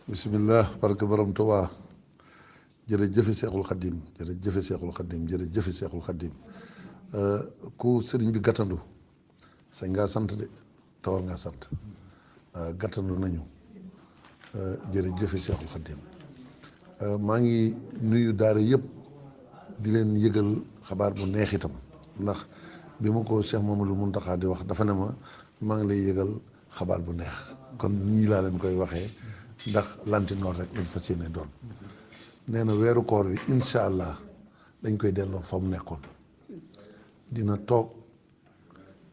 bismillah barke borom Tuubaa jërëjëfe Seexul Xaddim jërëjëfe Seexul Xaddim jërëjëfe Seexul Xaddim ku sëriñ bi gàttandu sañ ngaa sant de tawar ngaa sant gàttandu nañu jërëjëfe Seexul Xaddim maa ngi nuyu daara yëpp di leen yëgal xabaar bu neex itam ndax bi ma ko Cheikh Mamadou Mountakha di wax dafa ne ma maa ngi lay yëgal xabaar bu neex kon ñii laa leen koy waxee ndax lantinoor rek lañ fas yéene doon nee na weeru koor bi incha allah dañ koy delloo fa mu nekkoon dina toog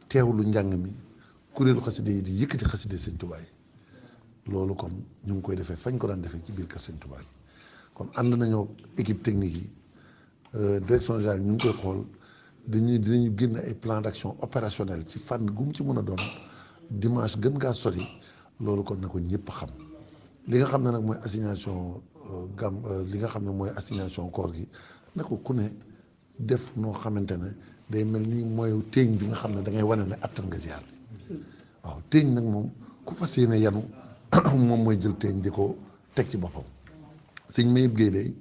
teewlu njàng mi kuréelu xaside yi di yëkkati xaside sëñ Tuubaa yi loolu kon ñu ngi koy defee fañ ko daan defee ci biir kër sëñ Tuubaa yi kon ànd nañoo équipe technique yi direction générale ñu ngi koy xool dinañu génne ay plan d'action opérationnel ci fànn gu mu ci mën a doon dimanche gën ngaa sori loolu kon na ko ñëpp xam li nga xam ne nag mooy assignation li nga xam ne mooy assignation koor gi na ko ku ne def noo xamante ne day mel ni mooy téeñ bi nga xam ne da ngay wane ne attan nga ziar bi waaw téeñ nag moom ku fas yéene yanu moom mooy jël téeñ di ko teg ci boppam sëñ Mayib Guèye day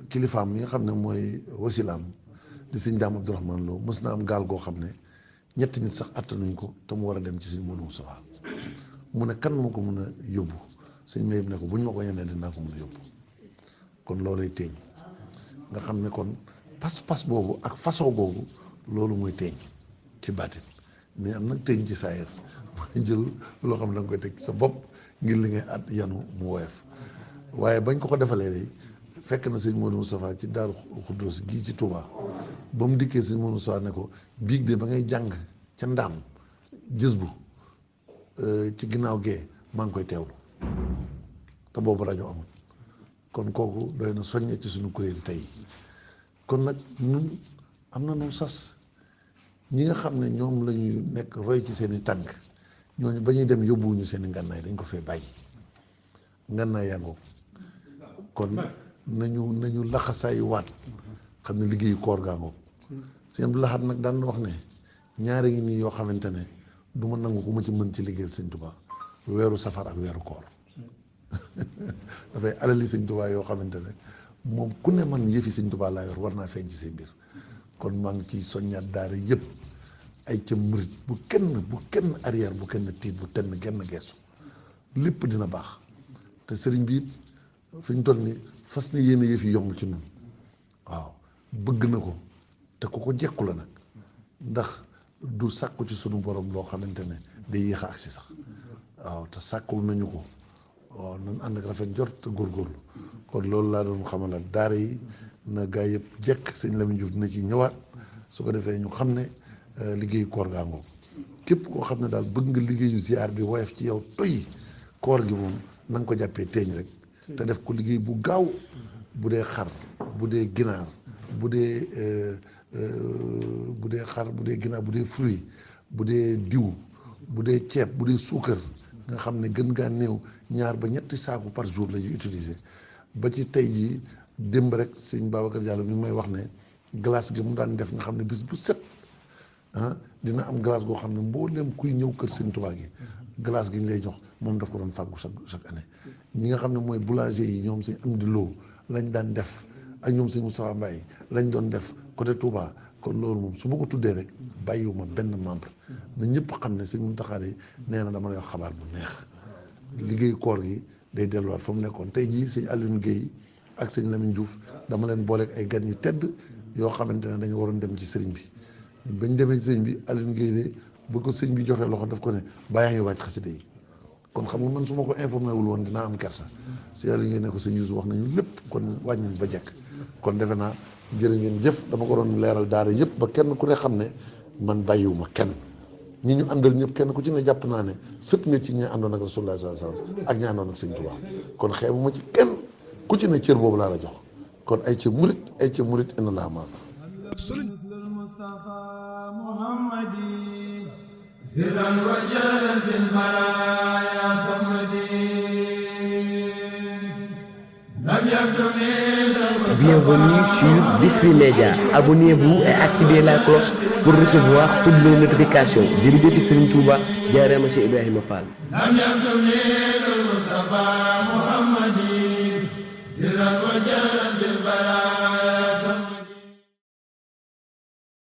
kilifaam mi nga xam ne mooy wasilaam di sëñ Daam Abdourahmane Lo mës na am gaal goo xam ne ñetti nit sax attanuñ ko te mu war a dem ci sëñ Modou Moustapha mu ne kan moo ko mun a yóbbu sëñ Mayib ne ko buñ ma ko yenee dinaa ko mun a yóbbu kon loolay téeñ nga xam ne kon pas-pas boobu ak façon boobu loolu mooy téeñ ci baatin mais am nag téeñ ci saayir mooy jël loo xam ne da nga koy teg sa bopp ngir li ngay at yanu mu woyof waaye bañ ko defalee day fekk na sëñ Modou Moustapha ci Daaru Xuddoos gii ci Touba ba mu dikkee sëñ Modou Moustapha ne ko biig de ba ngay jàng ca ndaam gis bu ci ginnaaw gee maa ngi koy teewlu te boobu rajo amul kon kooku doy na soññe ci suñu kuréel tey kon nag ñun am na nu sas ñi nga xam ne ñoom la ñuy nekk roy ci seen i tànk ñooñu ba ñuy dem yóbbuwuñu seen i ngànnaay dañ ko fee bàyyi ngànnaay yàngoo kon nañu laxasaayu waat xam ne liggéeyu koor gaangoo sëñ Abdou Lahad nag daan wax ne ñaari ngi nii yoo xamante ne du ma nangu ku ma ci mën ci liggéeyal sëñ Tuubaa weeru safar ak weeru koor dafay alali sëñ Tuubaa yoo xamante ne moom ku ne man yëfi sëñ Tuubaa laa yor war naa feeñ ci seen mbir kon maa ngi ciy soññaat daara yëpp ay ca murit bu kenn arrière bu kenn tiit bu tenn genn geesu lépp dina baax te sëriñ bi it fi ñu toll ni fas na yéene yëf yi yomb ci ñun waaw bëgg na ko te ku ko jekku la nag ndax du sàkku ci sunu borom loo xamante ne day yéex a agsi sax waaw te sàkkul nañu ko waaw nan ànd ak rafet jot te góorgóorlu kon loolu laa doon xamal ak daara yi na gaa yëpp jekk sëñ Lamine Diouf dina ci ñëwaat su ko defee ñu xam ne liggéeyu koor gaa ngoog képp koo xam ne daal bëgg nga liggéeyu ziar bi woyof ci yow toy koor gi moom na nga ko jàppee teeñ rek te def ko liggéey bu gaaw bu dee xar bu dee ginaar bu dee xar bu dee ginaar bu dee fruit bu dee diw bu dee ceeb bu dee suukar nga xam ne gën ngaa néew 2 ba 3 saaku par jour la ñuy utiliser ba ci tey jii démb rek sëñ Babacar Diallo mi may wax ne glace gi mu daan def nga xam ne bis bu set dina am glace goo xam ne mboolem kuy ñëw kër sëñ Tuubaa gi glace gi ñu lay jox moom daf ko doon fàggu chaque année ñi nga xam ne mooy boulanger yi ñoom sëñ Amdi Lo lañ daan def ak ñoom sëñ Moustapha Mbaye lañ doon def côté Touba kon loolu moom su ma ko tuddee rek bàyyiwuma benn membre na ñëpp xam ne sëñ Mountakha nee na dama lay wax xabaar bu neex liggéey koor gi day delluwaat fa mu nekkoon tey jii sëñ Alioune Guèye ak sëñ Lamine Diouf dama leen booleeg ay gan yu tedd yoo xamante ne dañu waroon dem ci sëriñ bi bañ demee ci sëriñ bi Alioune Guèye de bu ko sëñ bi joxee loxo daf ko ne bàyyaa ngi wàcc xasida yi kon xam nga man su ma ko informé wul woon dinaa am kersa si Alioune Guèye ne ko sëñ Youssou wax nañu lépp kon wàññi nañ ba jekk kon defe naa jërë ngeen jëf dama ko doon leeral daara yëpp ba kenn ku ne xam ne man bàyyiwuma kenn ñi ñu àndal ñëpp kenn ku ci ne jàpp naa ne sët nga ci ñi àndoon ak Rasulullah sallallahu alayhi wasallam ak ñi àndoon ak sëñ Tuubaa kon xeebuma ci kenn ku ci ne cër boobu laa la jox kon ay ca murit inna laa maa Bienvenue sur Bichri Média. Abonnez-vous et activez la cloche pour recevoir toutes les notifications. Jërëjëf Serigne Touba jaarama ci Ibrahima Fall. Mustafa Muhammadin sirran wa